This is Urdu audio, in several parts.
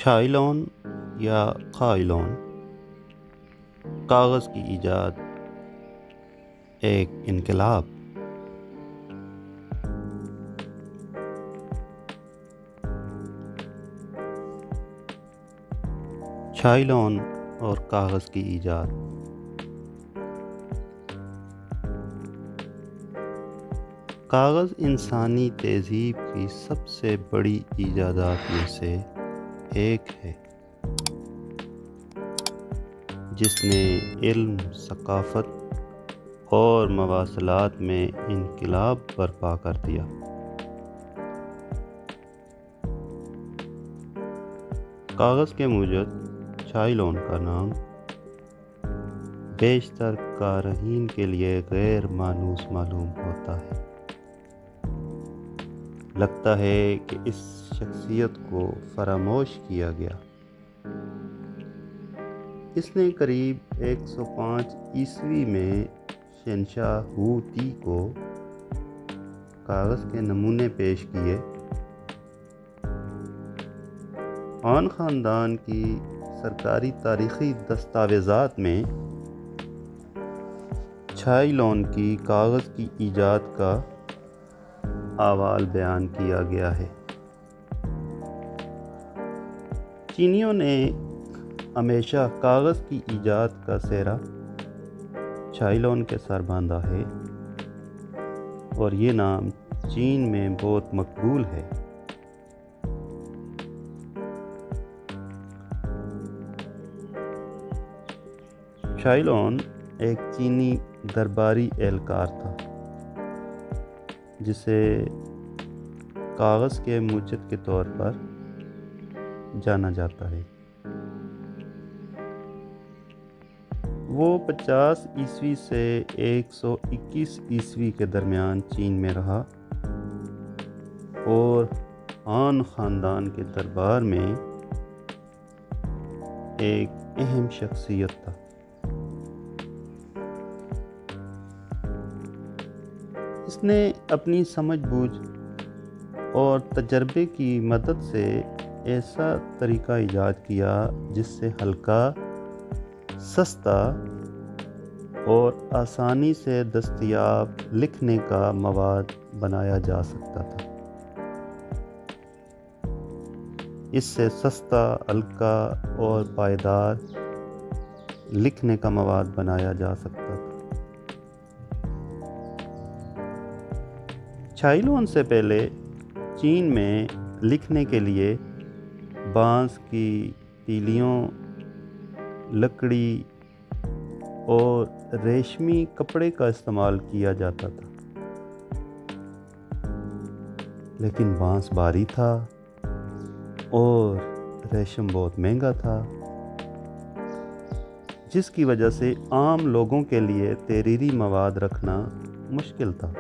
چھائلون یا قائلون کاغذ کی ایجاد ایک انقلاب۔ چھائلون اور کاغذ کی ایجاد۔ کاغذ انسانی تہذیب کی سب سے بڑی ایجادات میں سے ایک ہے، جس نے علم، ثقافت اور مواصلات میں انقلاب برپا کر دیا۔ کاغذ کے موجد چھائلون کا نام بیشتر قارئین کے لیے غیر مانوس معلوم ہوتا ہے۔ لگتا ہے کہ اس شخصیت کو فراموش کیا گیا۔ اس نے قریب 105 عیسوی میں شہنشاہ ہو تی کو کاغذ کے نمونے پیش کیے۔ ہان خاندان کی سرکاری تاریخی دستاویزات میں چھائلون کی کاغذ کی ایجاد کا احوال بیان کیا گیا ہے۔ چینیوں نے ہمیشہ کاغذ کی ایجاد کا سہرا چھائلون کے سر باندھا ہے، اور یہ نام چین میں بہت مقبول ہے۔ چھائلون ایک چینی درباری اہلکار تھا، جسے کاغذ کے موجد کے طور پر جانا جاتا ہے۔ وہ 50 عیسوی سے 121 عیسوی کے درمیان چین میں رہا اور ہان خاندان کے دربار میں ایک اہم شخصیت تھا۔ اس نے اپنی سمجھ بوجھ اور تجربے کی مدد سے ایسا طریقہ ایجاد کیا جس سے ہلکا، سستا اور آسانی سے دستیاب لکھنے کا مواد بنایا جا سکتا تھا۔ اس سے سستا، ہلکا اور پائیدار لکھنے کا مواد بنایا جا سکتا تھا۔ چھائلون سے پہلے چین میں لکھنے کے لیے بانس کی تیلیوں، لکڑی اور ریشمی کپڑے کا استعمال کیا جاتا تھا، لیکن بانس بھاری تھا اور ریشم بہت مہنگا تھا، جس کی وجہ سے عام لوگوں کے لیے تحریری مواد رکھنا مشکل تھا۔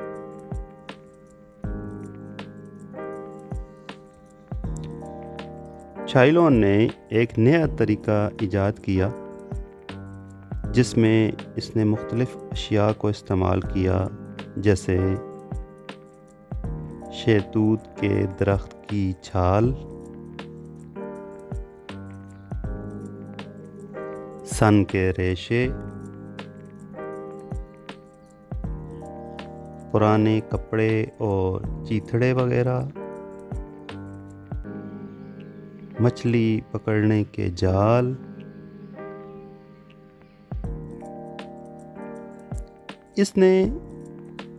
چھائلون نے ایک نیا طریقہ ایجاد کیا، جس میں اس نے مختلف اشیاء کو استعمال کیا، جیسے شہتوت کے درخت کی چھال، سن کے ریشے، پرانے کپڑے اور چیتھڑے وغیرہ، مچھلی پکڑنے کے جال۔ اس نے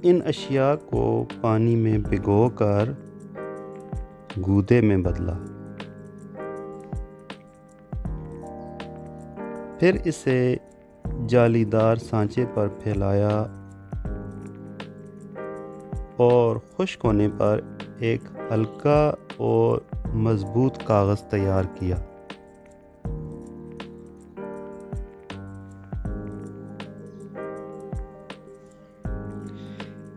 ان اشیاء کو پانی میں بھگو کر گودے میں بدلا، پھر اسے جالی دار سانچے پر پھیلایا اور خشک ہونے پر ایک ہلکا اور مضبوط کاغذ تیار کیا۔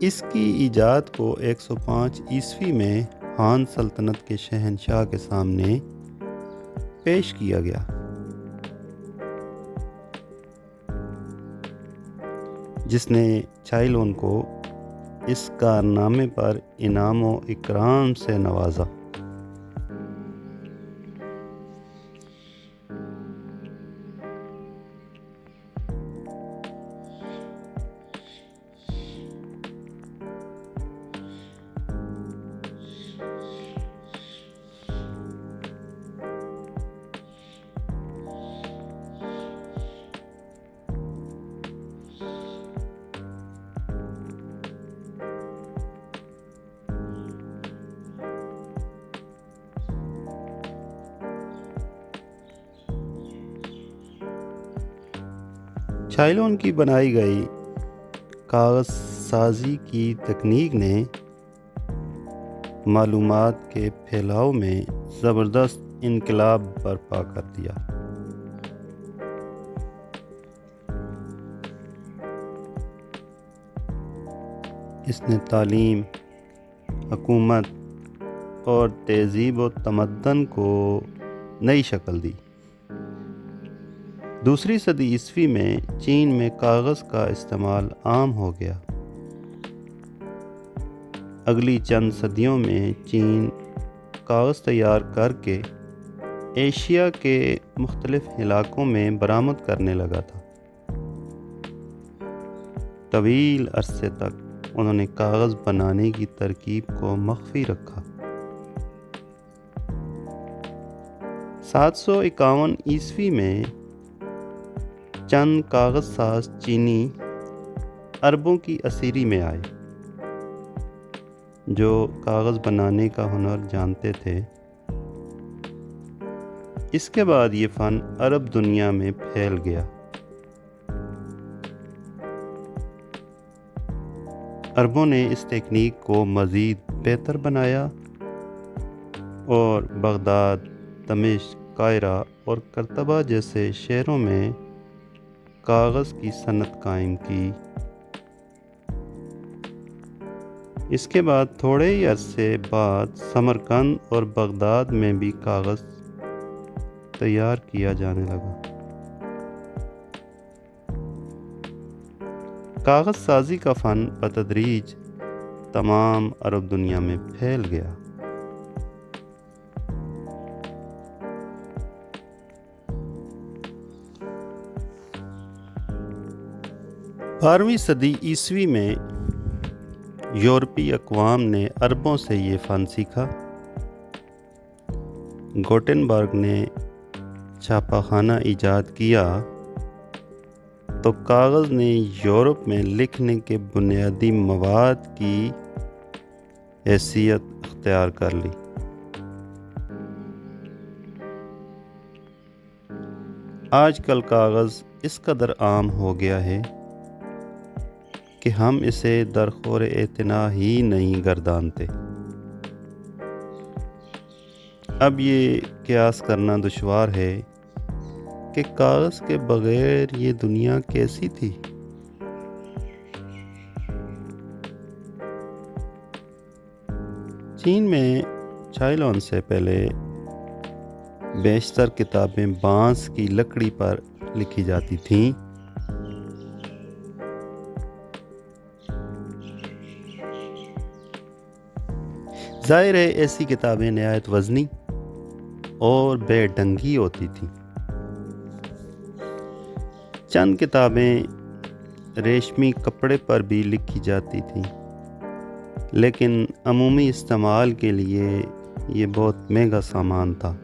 اس کی ایجاد کو 105 عیسوی میں ہان سلطنت کے شہنشاہ کے سامنے پیش کیا گیا، جس نے چھائلون کو اس کارنامے پر انعام و اکرام سے نوازا۔ چائلون کی بنائی گئی کاغذ سازی کی تکنیک نے معلومات کے پھیلاؤ میں زبردست انقلاب برپا کر دیا۔ اس نے تعلیم، حکومت اور تہذیب و تمدن کو نئی شکل دی۔ دوسری صدی عیسوی میں چین میں کاغذ کا استعمال عام ہو گیا۔ اگلی چند صدیوں میں چین کاغذ تیار کر کے ایشیا کے مختلف علاقوں میں برآمد کرنے لگا تھا۔ طویل عرصے تک انہوں نے کاغذ بنانے کی ترکیب کو مخفی رکھا۔ 751 عیسوی میں چند کاغذ ساز چینی عربوں کی اسیری میں آئے جو کاغذ بنانے کا ہنر جانتے تھے۔ اس کے بعد یہ فن عرب دنیا میں پھیل گیا۔ عربوں نے اس تکنیک کو مزید بہتر بنایا اور بغداد، دمشق، قاہرہ اور قرطبہ جیسے شہروں میں کاغذ کی صنعت قائم کی۔ اس کے بعد تھوڑے ہی عرصے بعد سمرقند اور بغداد میں بھی کاغذ تیار کیا جانے لگا۔ کاغذ سازی کا فن بتدریج تمام عرب دنیا میں پھیل گیا۔ بارہویں صدی عیسوی میں یورپی اقوام نے عربوں سے یہ فن سیکھا۔ گوٹنبرگ نے چھاپا خانہ ایجاد کیا تو کاغذ نے یورپ میں لکھنے کے بنیادی مواد کی حیثیت اختیار کر لی۔ آج کل کاغذ اس قدر عام ہو گیا ہے کہ ہم اسے درخور اعتنا ہی نہیں گردانتے۔ اب یہ قیاس کرنا دشوار ہے کہ کاغذ کے بغیر یہ دنیا کیسی تھی۔ چین میں چائلون سے پہلے بیشتر کتابیں بانس کی لکڑی پر لکھی جاتی تھیں۔ ظاہر ہے ایسی کتابیں نہایت وزنی اور بے ڈھنگی ہوتی تھیں۔ چند کتابیں ریشمی کپڑے پر بھی لکھی جاتی تھیں، لیکن عمومی استعمال کے لیے یہ بہت مہنگا سامان تھا۔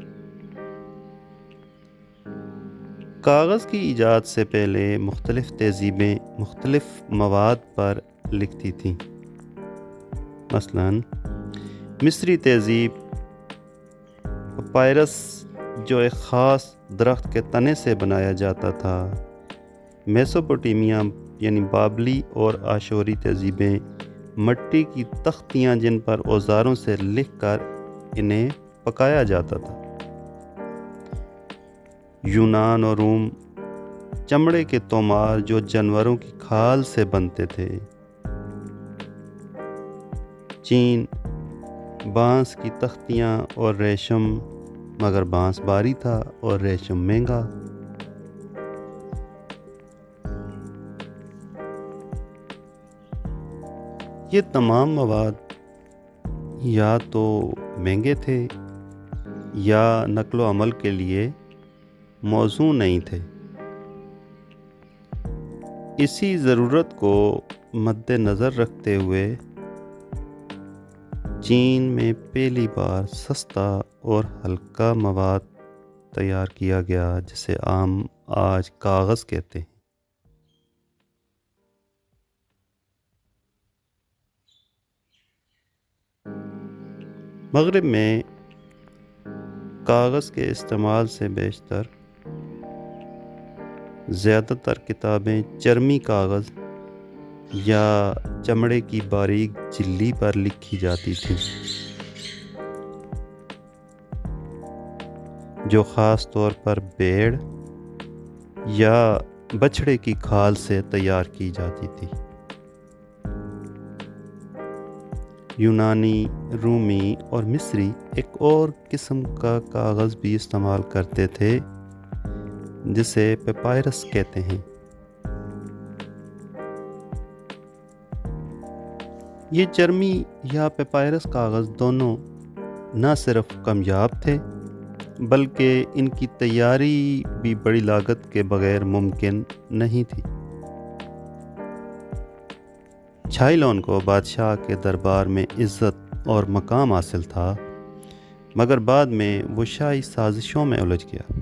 کاغذ کی ایجاد سے پہلے مختلف تہذیبیں مختلف مواد پر لکھتی تھیں۔ مثلاً مصری تہذیب پپائرس جو ایک خاص درخت کے تنے سے بنایا جاتا تھا۔ میسوپوٹیمیا یعنی بابلی اور آشوری تہذیبیں مٹی کی تختیاں جن پر اوزاروں سے لکھ کر انہیں پکایا جاتا تھا۔ یونان اور روم چمڑے کے تومار جو جانوروں کی کھال سے بنتے تھے۔ چین بانس کی تختیاں اور ریشم، مگر بانس بھاری تھا اور ریشم مہنگا۔ یہ تمام مواد یا تو مہنگے تھے یا نقل و حمل کے لیے موزوں نہیں تھے۔ اسی ضرورت کو مد نظر رکھتے ہوئے چین میں پہلی بار سستا اور ہلکا مواد تیار کیا گیا جسے عام آج کاغذ کہتے ہیں۔ مغرب میں کاغذ کے استعمال سے بیشتر زیادہ تر کتابیں چرمی کاغذ یا چمڑے کی باریک جلی پر لکھی جاتی تھیں، جو خاص طور پر بھیڑ یا بچھڑے کی کھال سے تیار کی جاتی تھی۔ یونانی، رومی اور مصری ایک اور قسم کا کاغذ بھی استعمال کرتے تھے جسے پیپائرس کہتے ہیں۔ یہ چرمی یا پیپائرس کاغذ دونوں نہ صرف کامیاب تھے بلکہ ان کی تیاری بھی بڑی لاگت کے بغیر ممکن نہیں تھی۔ چھائلون کو بادشاہ کے دربار میں عزت اور مقام حاصل تھا، مگر بعد میں وہ شاہی سازشوں میں الجھ گیا۔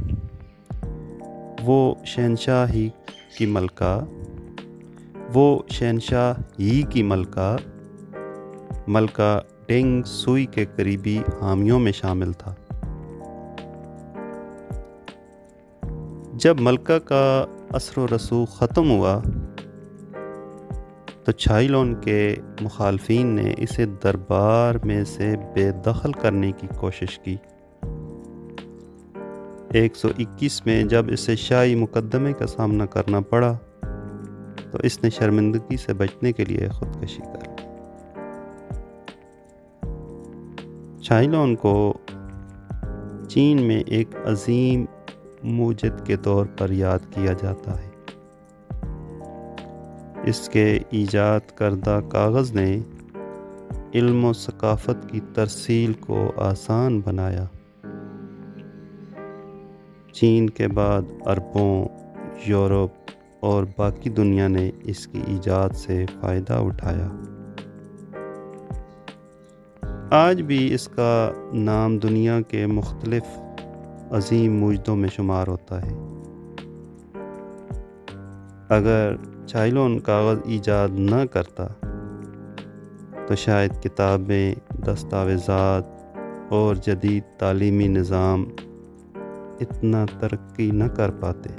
وہ شہنشاہ ہی کی ملکہ ڈینگ سوئی کے قریبی حامیوں میں شامل تھا۔ جب ملکہ کا اثر و رسوخ ختم ہوا تو چھائلون کے مخالفین نے اسے دربار میں سے بے دخل کرنے کی کوشش کی۔ 121 میں جب اسے شاہی مقدمے کا سامنا کرنا پڑا تو اس نے شرمندگی سے بچنے کے لیے خودکشی کر لی۔ چھائلون کو چین میں ایک عظیم موجد کے طور پر یاد کیا جاتا ہے۔ اس کے ایجاد کردہ کاغذ نے علم و ثقافت کی ترسیل کو آسان بنایا۔ چین کے بعد عربوں، یورپ اور باقی دنیا نے اس کی ایجاد سے فائدہ اٹھایا۔ آج بھی اس کا نام دنیا کے مختلف عظیم موجدوں میں شمار ہوتا ہے۔ اگر چھائلون کاغذ ایجاد نہ کرتا تو شاید کتابیں، دستاویزات اور جدید تعلیمی نظام اتنا ترقی نہ کر پاتے۔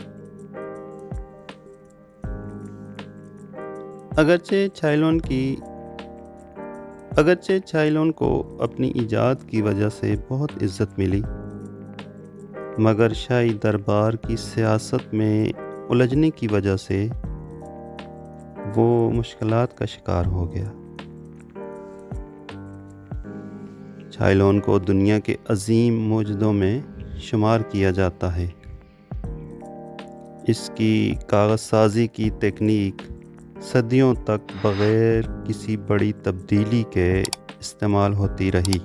اگرچہ چھائلون کو اپنی ایجاد کی وجہ سے بہت عزت ملی، مگر شاہی دربار کی سیاست میں الجھنے کی وجہ سے وہ مشکلات کا شکار ہو گیا۔ چھائلون کو دنیا کے عظیم موجدوں میں شمار کیا جاتا ہے۔ اس کی کاغذ سازی کی تکنیک صدیوں تک بغیر کسی بڑی تبدیلی کے استعمال ہوتی رہی۔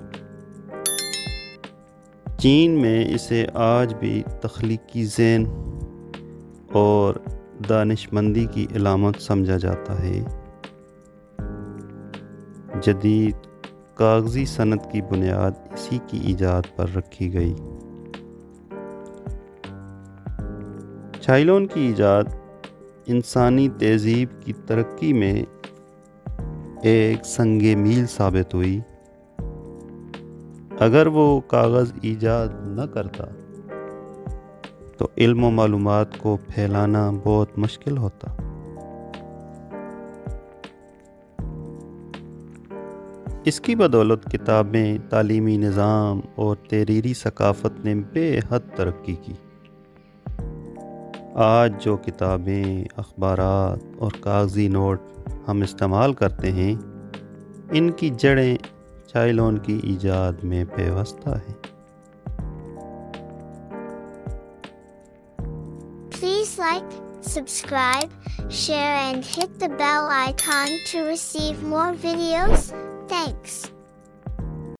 چین میں اسے آج بھی تخلیقی ذہن اور دانشمندی کی علامت سمجھا جاتا ہے۔ جدید کاغذی صنعت کی بنیاد اسی کی ایجاد پر رکھی گئی۔ چھائلون کی ایجاد انسانی تہذیب کی ترقی میں ایک سنگ میل ثابت ہوئی۔ اگر وہ کاغذ ایجاد نہ کرتا تو علم و معلومات کو پھیلانا بہت مشکل ہوتا۔ اس کی بدولت کتابیں، تعلیمی نظام اور تحریری ثقافت نے بے حد ترقی کی۔ آج جو کتابیں، اخبارات اور کاغذی نوٹ ہم استعمال کرتے ہیں، ان کی جڑیں چھائلون کی ایجاد میں پیوستہ ہیں۔ Please like, subscribe, share and hit the bell icon to receive more videos. Thanks.